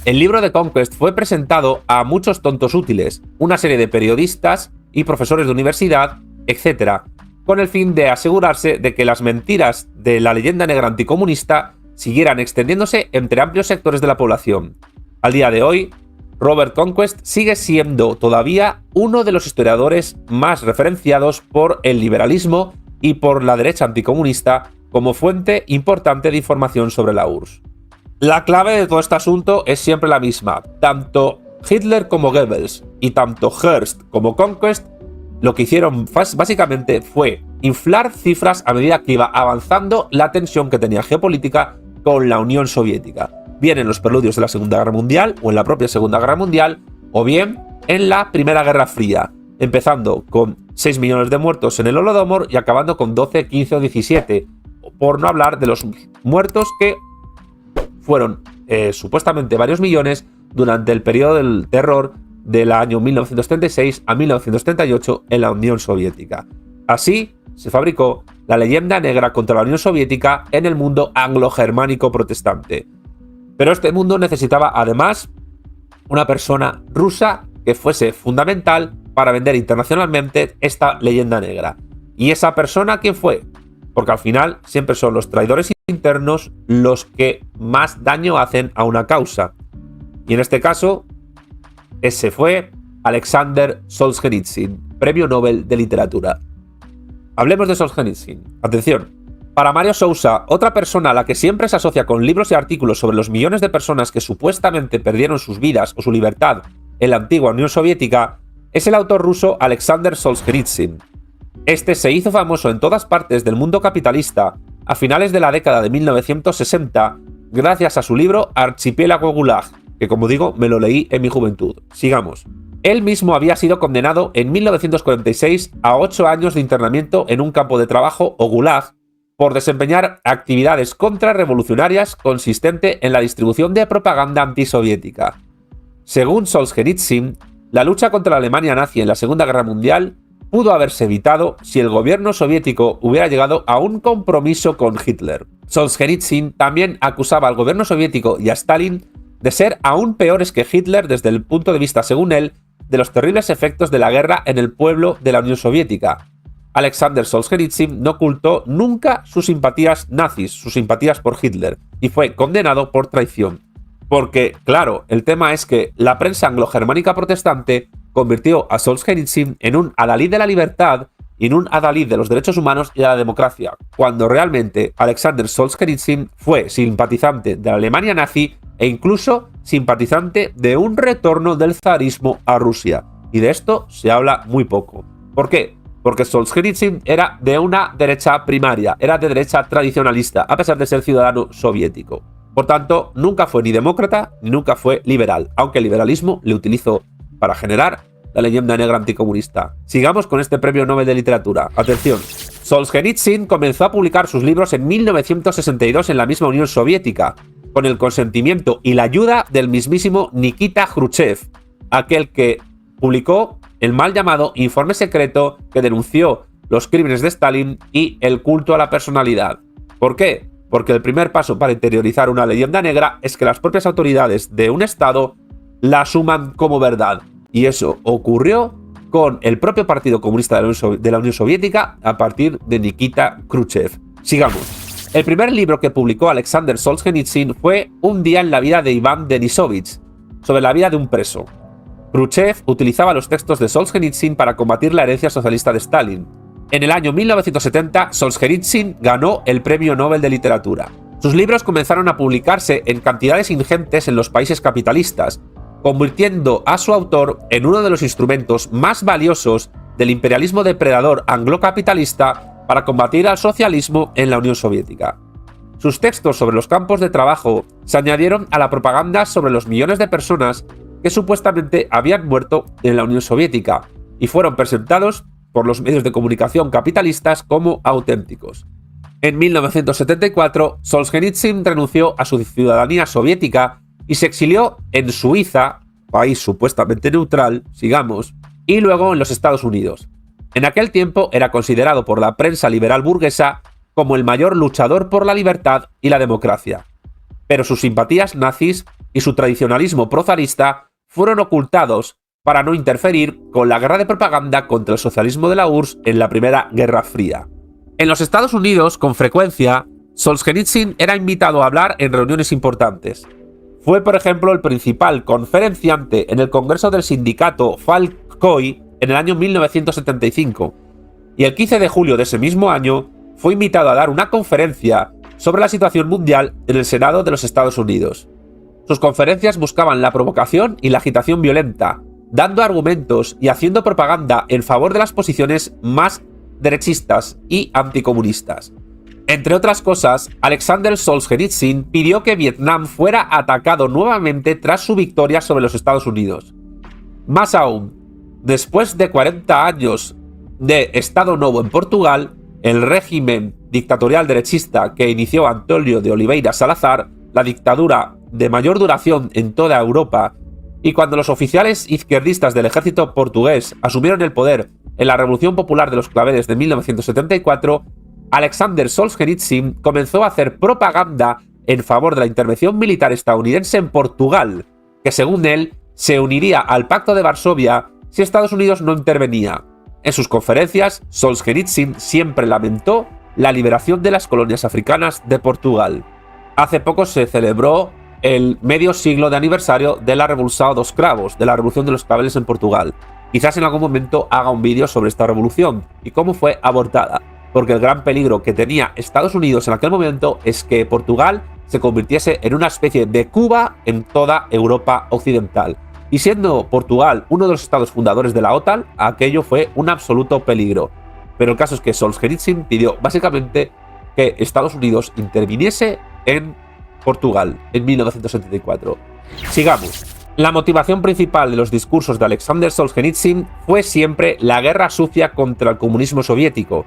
El libro de Conquest fue presentado a muchos tontos útiles, una serie de periodistas y profesores de universidad, etc., con el fin de asegurarse de que las mentiras de la leyenda negra anticomunista siguieran extendiéndose entre amplios sectores de la población. Al día de hoy, Robert Conquest sigue siendo todavía uno de los historiadores más referenciados por el liberalismo y por la derecha anticomunista como fuente importante de información sobre la URSS. La clave de todo este asunto es siempre la misma. Tanto Hitler como Goebbels y tanto Hearst como Conquest lo que hicieron básicamente fue inflar cifras a medida que iba avanzando la tensión que tenía geopolítica con la Unión Soviética, bien en los preludios de la Segunda Guerra Mundial o en la propia Segunda Guerra Mundial, o bien en la Primera Guerra Fría, empezando con 6 millones de muertos en el Holodomor y acabando con 12, 15 o 17, por no hablar de los muertos que fueron supuestamente varios millones durante el periodo del terror del año 1936 a 1938 en la Unión Soviética. Así se fabricó la leyenda negra contra la Unión Soviética en el mundo anglo-germánico protestante. Pero este mundo necesitaba además una persona rusa que fuese fundamental para vender internacionalmente esta leyenda negra. ¿Y esa persona quién fue? Porque al final siempre son los traidores internos los que más daño hacen a una causa. Y en este caso, ese fue Alexander Solzhenitsyn, Premio Nobel de Literatura. Hablemos de Solzhenitsyn. Atención. Para Mario Sousa, otra persona a la que siempre se asocia con libros y artículos sobre los millones de personas que supuestamente perdieron sus vidas o su libertad en la antigua Unión Soviética, es el autor ruso Alexander Solzhenitsyn. Este se hizo famoso en todas partes del mundo capitalista a finales de la década de 1960 gracias a su libro Archipiélago Gulag, que como digo me lo leí en mi juventud. Sigamos. Él mismo había sido condenado en 1946 a 8 años de internamiento en un campo de trabajo o Gulag por desempeñar actividades contrarrevolucionarias consistente en la distribución de propaganda antisoviética. Según Solzhenitsyn, la lucha contra la Alemania nazi en la Segunda Guerra Mundial pudo haberse evitado si el gobierno soviético hubiera llegado a un compromiso con Hitler. Solzhenitsyn también acusaba al gobierno soviético y a Stalin de ser aún peores que Hitler desde el punto de vista, según él, de los terribles efectos de la guerra en el pueblo de la Unión Soviética. Alexander Solzhenitsyn no ocultó nunca sus simpatías nazis, sus simpatías por Hitler, y fue condenado por traición. Porque, claro, el tema es que la prensa anglo-germánica protestante convirtió a Solzhenitsyn en un adalid de la libertad y en un adalid de los derechos humanos y de la democracia, cuando realmente Alexander Solzhenitsyn fue simpatizante de la Alemania nazi e incluso simpatizante de un retorno del zarismo a Rusia. Y de esto se habla muy poco. ¿Por qué? Porque Solzhenitsyn era de una derecha primaria, era de derecha tradicionalista, a pesar de ser ciudadano soviético. Por tanto, nunca fue ni demócrata ni nunca fue liberal, aunque el liberalismo le utilizó para generar la leyenda negra anticomunista. Sigamos con este premio Nobel de Literatura. Atención. Solzhenitsyn comenzó a publicar sus libros en 1962 en la misma Unión Soviética, con el consentimiento y la ayuda del mismísimo Nikita Khrushchev, aquel que publicó el mal llamado Informe Secreto que denunció los crímenes de Stalin y el culto a la personalidad. ¿Por qué? Porque el primer paso para interiorizar una leyenda negra es que las propias autoridades de un Estado la asuman como verdad. Y eso ocurrió con el propio Partido Comunista de la Unión Soviética a partir de Nikita Khrushchev. Sigamos. El primer libro que publicó Alexander Solzhenitsyn fue Un día en la vida de Iván Denisovich, sobre la vida de un preso. Khrushchev utilizaba los textos de Solzhenitsyn para combatir la herencia socialista de Stalin. En el año 1970, Solzhenitsyn ganó el Premio Nobel de Literatura. Sus libros comenzaron a publicarse en cantidades ingentes en los países capitalistas, convirtiendo a su autor en uno de los instrumentos más valiosos del imperialismo depredador anglocapitalista para combatir al socialismo en la Unión Soviética. Sus textos sobre los campos de trabajo se añadieron a la propaganda sobre los millones de personas que supuestamente habían muerto en la Unión Soviética y fueron presentados por los medios de comunicación capitalistas como auténticos. En 1974, Solzhenitsyn renunció a su ciudadanía soviética y se exilió en Suiza, país supuestamente neutral, sigamos, y luego en los Estados Unidos. En aquel tiempo era considerado por la prensa liberal burguesa como el mayor luchador por la libertad y la democracia. pero sus simpatías nazis y su tradicionalismo prozarista fueron ocultados para no interferir con la guerra de propaganda contra el socialismo de la URSS en la Primera Guerra Fría. En los Estados Unidos, con frecuencia, Solzhenitsyn era invitado a hablar en reuniones importantes. Fue, por ejemplo, el principal conferenciante en el Congreso del sindicato Falkoi en el año 1975, y el 15 de julio de ese mismo año fue invitado a dar una conferencia sobre la situación mundial en el Senado de los Estados Unidos. Sus conferencias buscaban la provocación y la agitación violenta, dando argumentos y haciendo propaganda en favor de las posiciones más derechistas y anticomunistas. Entre otras cosas, Alexander Solzhenitsyn pidió que Vietnam fuera atacado nuevamente tras su victoria sobre los Estados Unidos. Más aún, después de 40 años de Estado Novo en Portugal, el régimen dictatorial derechista que inició António de Oliveira Salazar, la dictadura de mayor duración en toda Europa, y cuando los oficiales izquierdistas del ejército portugués asumieron el poder en la Revolución Popular de los Claveles de 1974, Alexander Solzhenitsyn comenzó a hacer propaganda en favor de la intervención militar estadounidense en Portugal, que según él se uniría al Pacto de Varsovia si Estados Unidos no intervenía. En sus conferencias, Solzhenitsyn siempre lamentó la liberación de las colonias africanas de Portugal. Hace poco se celebró el medio siglo de aniversario de la Revolução dos Cravos, de la Revolución de los Claveles en Portugal. Quizás en algún momento haga un vídeo sobre esta revolución y cómo fue abortada, porque el gran peligro que tenía Estados Unidos en aquel momento es que Portugal se convirtiese en una especie de Cuba en toda Europa occidental. Y siendo Portugal uno de los estados fundadores de la OTAN, aquello fue un absoluto peligro. Pero el caso es que Solzhenitsyn pidió básicamente que Estados Unidos interviniese en Portugal en 1974. Sigamos. La motivación principal de los discursos de Alexander Solzhenitsyn fue siempre la guerra sucia contra el comunismo soviético.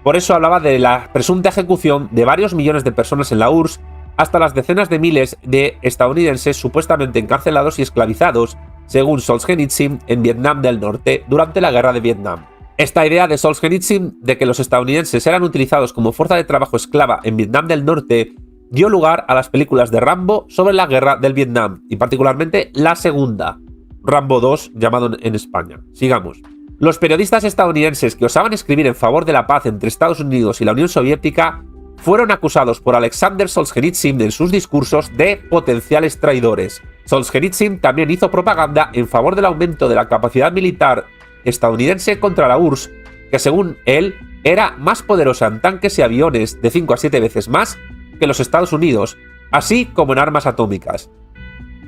Por eso hablaba de la presunta ejecución de varios millones de personas en la URSS, hasta las decenas de miles de estadounidenses supuestamente encarcelados y esclavizados, según Solzhenitsyn, en Vietnam del Norte durante la guerra de Vietnam. Esta idea de Solzhenitsyn de que los estadounidenses eran utilizados como fuerza de trabajo esclava en Vietnam del Norte dio lugar a las películas de Rambo sobre la guerra del Vietnam, y particularmente la segunda, Rambo 2, llamado en España. Sigamos. Los periodistas estadounidenses que osaban escribir en favor de la paz entre Estados Unidos y la Unión Soviética fueron acusados por Alexander Solzhenitsyn en sus discursos de potenciales traidores. Solzhenitsyn también hizo propaganda en favor del aumento de la capacidad militar estadounidense contra la URSS, que según él era más poderosa en tanques y aviones de 5 a 7 veces más que los Estados Unidos, así como en armas atómicas.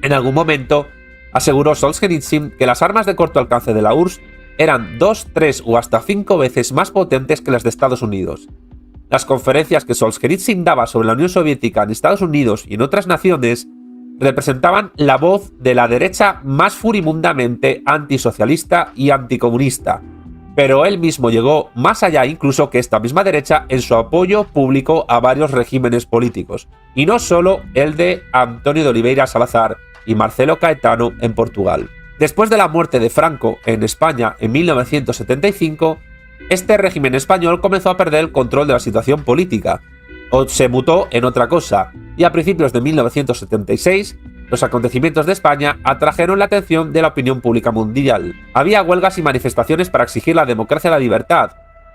En algún momento aseguró Solzhenitsyn que las armas de corto alcance de la URSS eran 2, 3 o hasta 5 veces más potentes que las de Estados Unidos. Las conferencias que Solzhenitsyn daba sobre la Unión Soviética en Estados Unidos y en otras naciones representaban la voz de la derecha más furibundamente antisocialista y anticomunista, pero él mismo llegó más allá incluso que esta misma derecha en su apoyo público a varios regímenes políticos, y no solo el de António de Oliveira Salazar y Marcelo Caetano en Portugal. Después de la muerte de Franco en España en 1975, este régimen español comenzó a perder el control de la situación política, o se mutó en otra cosa, y a principios de 1976, los acontecimientos de España atrajeron la atención de la opinión pública mundial. Había huelgas y manifestaciones para exigir la democracia y la libertad,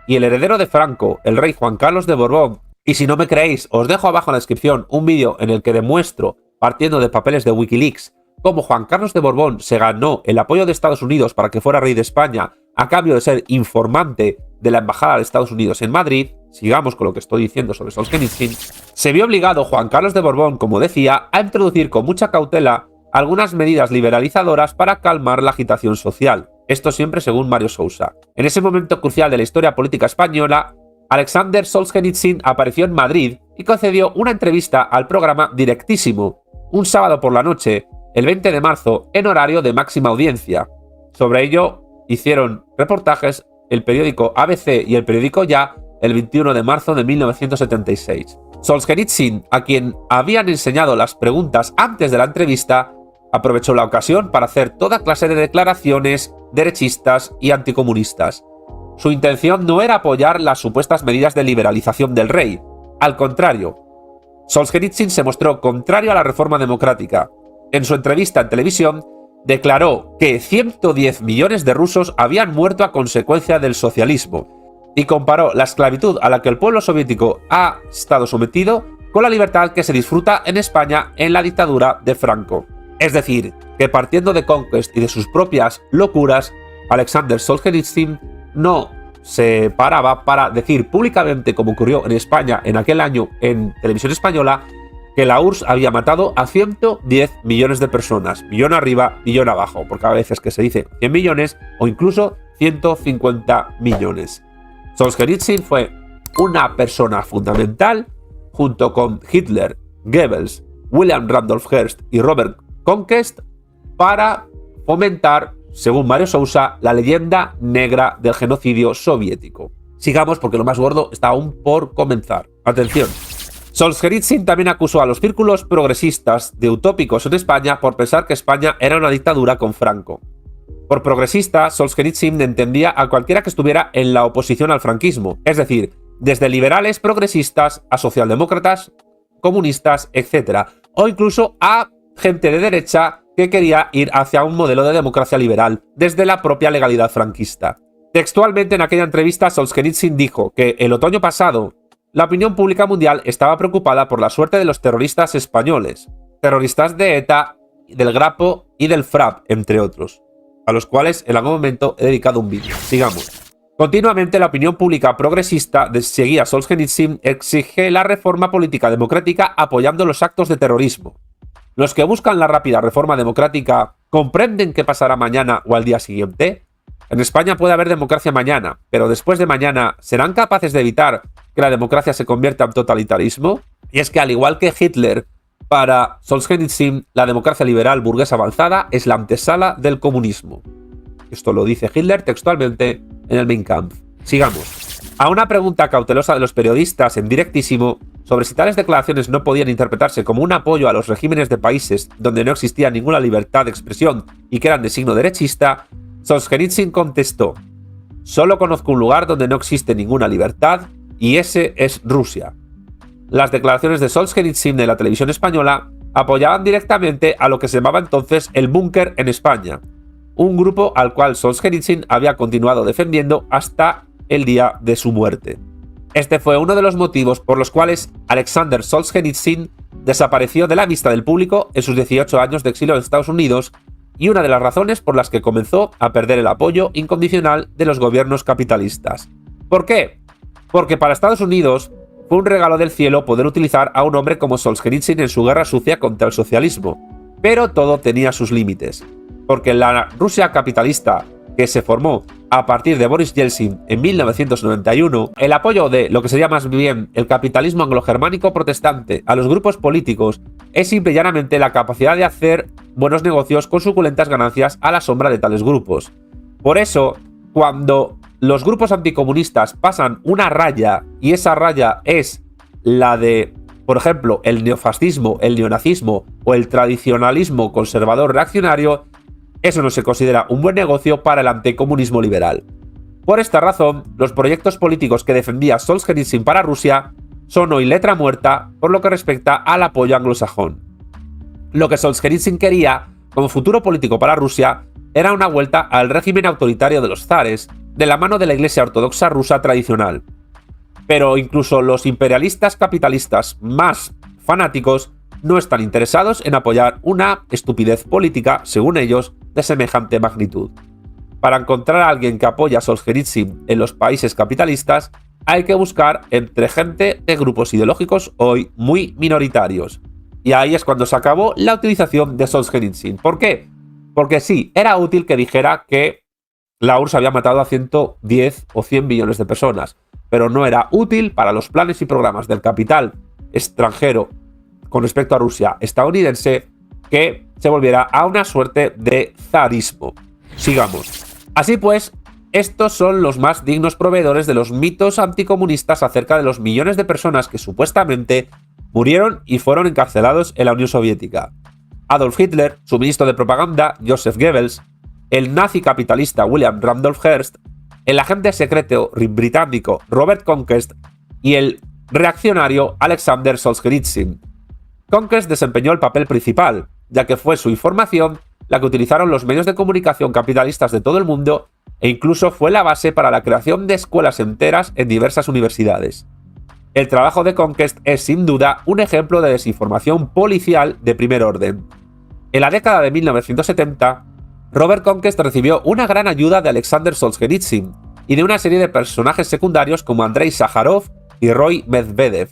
y el heredero de Franco, el rey Juan Carlos de Borbón, y si no me creéis, os dejo abajo en la descripción un vídeo en el que demuestro, partiendo de papeles de Wikileaks, cómo Juan Carlos de Borbón se ganó el apoyo de Estados Unidos para que fuera rey de España a cambio de ser informante de la Embajada de Estados Unidos en Madrid. Sigamos con lo que estoy diciendo sobre Solzhenitsyn. Se vio obligado Juan Carlos de Borbón, como decía, a introducir con mucha cautela algunas medidas liberalizadoras para calmar la agitación social. Esto siempre según Mario Sousa. En ese momento crucial de la historia política española, Alexander Solzhenitsyn apareció en Madrid y concedió una entrevista al programa Directísimo, un sábado por la noche, el 20 de marzo, en horario de máxima audiencia. Sobre ello hicieron reportajes el periódico ABC y el periódico Ya el 21 de marzo de 1976. Solzhenitsyn, a quien habían enseñado las preguntas antes de la entrevista, aprovechó la ocasión para hacer toda clase de declaraciones derechistas y anticomunistas. Su intención no era apoyar las supuestas medidas de liberalización del rey. Al contrario, Solzhenitsyn se mostró contrario a la reforma democrática. En su entrevista en televisión, declaró que 110 millones de rusos habían muerto a consecuencia del socialismo y comparó la esclavitud a la que el pueblo soviético ha estado sometido con la libertad que se disfruta en España en la dictadura de Franco. Es decir, que partiendo de Conquest y de sus propias locuras, Alexander Solzhenitsyn no se paraba para decir públicamente, como ocurrió en España en aquel año en televisión española, que la URSS había matado a 110 millones de personas, millón arriba, millón abajo, porque a veces que se dice 100 millones o incluso 150 millones. Solzhenitsyn fue una persona fundamental, junto con Hitler, Goebbels, William Randolph Hearst y Robert Conquest, para fomentar, según Mario Sousa, la leyenda negra del genocidio soviético. Sigamos porque lo más gordo está aún por comenzar. Atención. Solzhenitsyn también acusó a los círculos progresistas de utópicos en España por pensar que España era una dictadura con Franco. Por progresista, Solzhenitsyn entendía a cualquiera que estuviera en la oposición al franquismo, es decir, desde liberales progresistas a socialdemócratas, comunistas, etc., o incluso a gente de derecha que quería ir hacia un modelo de democracia liberal desde la propia legalidad franquista. Textualmente, en aquella entrevista, Solzhenitsyn dijo que el otoño pasado la opinión pública mundial estaba preocupada por la suerte de los terroristas españoles, terroristas de ETA, del Grapo y del FRAP, entre otros, a los cuales en algún momento he dedicado un vídeo. Sigamos. Continuamente la opinión pública progresista seguía a Solzhenitsyn exige la reforma política democrática apoyando los actos de terrorismo. Los que buscan la rápida reforma democrática ¿comprenden qué pasará mañana o al día siguiente? En España puede haber democracia mañana, pero después de mañana, ¿serán capaces de evitar que la democracia se convierta en totalitarismo? Y es que al igual que Hitler, para Solzhenitsyn, la democracia liberal burguesa avanzada es la antesala del comunismo. Esto lo dice Hitler textualmente en el Mein Kampf. Sigamos. A una pregunta cautelosa de los periodistas en directísimo sobre si tales declaraciones no podían interpretarse como un apoyo a los regímenes de países donde no existía ninguna libertad de expresión y que eran de signo derechista, Solzhenitsyn contestó: «Solo conozco un lugar donde no existe ninguna libertad y ese es Rusia». Las declaraciones de Solzhenitsyn en la televisión española apoyaban directamente a lo que se llamaba entonces el Búnker en España, un grupo al cual Solzhenitsyn había continuado defendiendo hasta el día de su muerte. Este fue uno de los motivos por los cuales Alexander Solzhenitsyn desapareció de la vista del público en sus 18 años de exilio en Estados Unidos y una de las razones por las que comenzó a perder el apoyo incondicional de los gobiernos capitalistas. ¿Por qué? Porque para Estados Unidos fue un regalo del cielo poder utilizar a un hombre como Solzhenitsyn en su guerra sucia contra el socialismo, pero todo tenía sus límites, porque la Rusia capitalista que se formó a partir de Boris Yeltsin en 1991, el apoyo de lo que sería más bien el capitalismo anglo-germánico protestante a los grupos políticos es simple y llanamente la capacidad de hacer buenos negocios con suculentas ganancias a la sombra de tales grupos. Por eso, cuando los grupos anticomunistas pasan una raya, y esa raya es la de, por ejemplo, el neofascismo, el neonazismo o el tradicionalismo conservador reaccionario, eso no se considera un buen negocio para el anticomunismo liberal. Por esta razón, los proyectos políticos que defendía Solzhenitsyn para Rusia son hoy letra muerta por lo que respecta al apoyo anglosajón. Lo que Solzhenitsyn quería como futuro político para Rusia era una vuelta al régimen autoritario de los zares, de la mano de la Iglesia Ortodoxa rusa tradicional. Pero incluso los imperialistas capitalistas más fanáticos no están interesados en apoyar una estupidez política, según ellos, de semejante magnitud. Para encontrar a alguien que apoya a Solzhenitsyn en los países capitalistas, hay que buscar entre gente de grupos ideológicos hoy muy minoritarios. Y ahí es cuando se acabó la utilización de Solzhenitsyn. ¿Por qué? Porque sí, era útil que dijera que la URSS había matado a 110 o 100 millones de personas, pero no era útil para los planes y programas del capital extranjero con respecto a Rusia estadounidense que se volviera a una suerte de zarismo. Sigamos. Así pues, estos son los más dignos proveedores de los mitos anticomunistas acerca de los millones de personas que supuestamente murieron y fueron encarcelados en la Unión Soviética. Adolf Hitler, su ministro de propaganda, Joseph Goebbels, el nazi capitalista William Randolph Hearst, el agente secreto británico Robert Conquest y el reaccionario Alexander Solzhenitsyn. Conquest desempeñó el papel principal, ya que fue su información la que utilizaron los medios de comunicación capitalistas de todo el mundo e incluso fue la base para la creación de escuelas enteras en diversas universidades. El trabajo de Conquest es sin duda un ejemplo de desinformación policial de primer orden. En la década de 1970, Robert Conquest recibió una gran ayuda de Alexander Solzhenitsyn y de una serie de personajes secundarios como Andrei Sájarov y Roy Medvedev.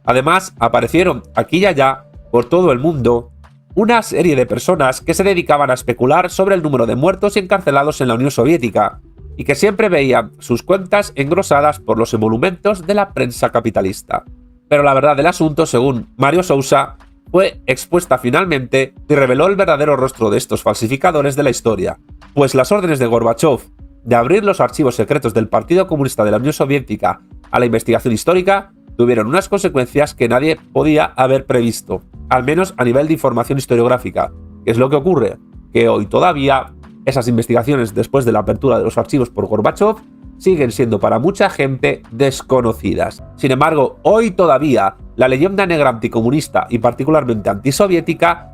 Además, aparecieron aquí y allá, por todo el mundo, una serie de personas que se dedicaban a especular sobre el número de muertos y encarcelados en la Unión Soviética, y que siempre veían sus cuentas engrosadas por los emolumentos de la prensa capitalista. Pero la verdad del asunto, según Mario Sousa, fue expuesta finalmente y reveló el verdadero rostro de estos falsificadores de la historia, pues las órdenes de Gorbachov de abrir los archivos secretos del Partido Comunista de la Unión Soviética a la investigación histórica tuvieron unas consecuencias que nadie podía haber previsto, al menos a nivel de información historiográfica. ¿Qué es lo que ocurre? Que hoy todavía esas investigaciones, después de la apertura de los archivos por Gorbachov, siguen siendo para mucha gente desconocidas. Sin embargo, hoy todavía la leyenda negra anticomunista y particularmente antisoviética,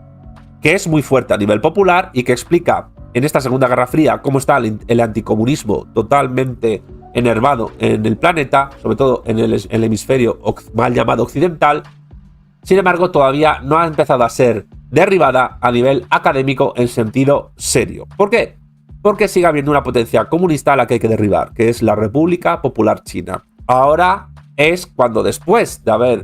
que es muy fuerte a nivel popular y que explica en esta Segunda Guerra Fría cómo está el anticomunismo totalmente enervado en el planeta, sobre todo en el hemisferio mal llamado occidental, sin embargo todavía no ha empezado a ser derribada a nivel académico en sentido serio. ¿Por qué? Porque sigue habiendo una potencia comunista a la que hay que derribar, que es la República Popular China. Ahora es cuando, después de haber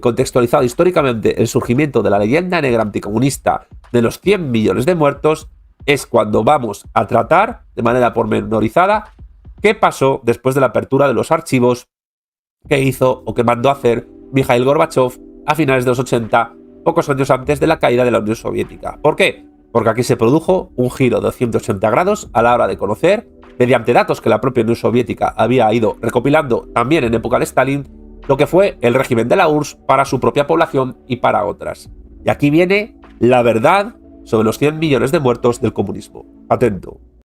contextualizado históricamente el surgimiento de la leyenda negra anticomunista de los 100 millones de muertos, es cuando vamos a tratar de manera pormenorizada qué pasó después de la apertura de los archivos que hizo o que mandó a hacer Mikhail Gorbachov a finales de los 80, pocos años antes de la caída de la Unión Soviética. ¿Por qué? Porque aquí se produjo un giro de 180 grados a la hora de conocer, mediante datos que la propia Unión Soviética había ido recopilando también en época de Stalin, lo que fue el régimen de la URSS para su propia población y para otras. Y aquí viene la verdad sobre los 100 millones de muertos del comunismo. Atento.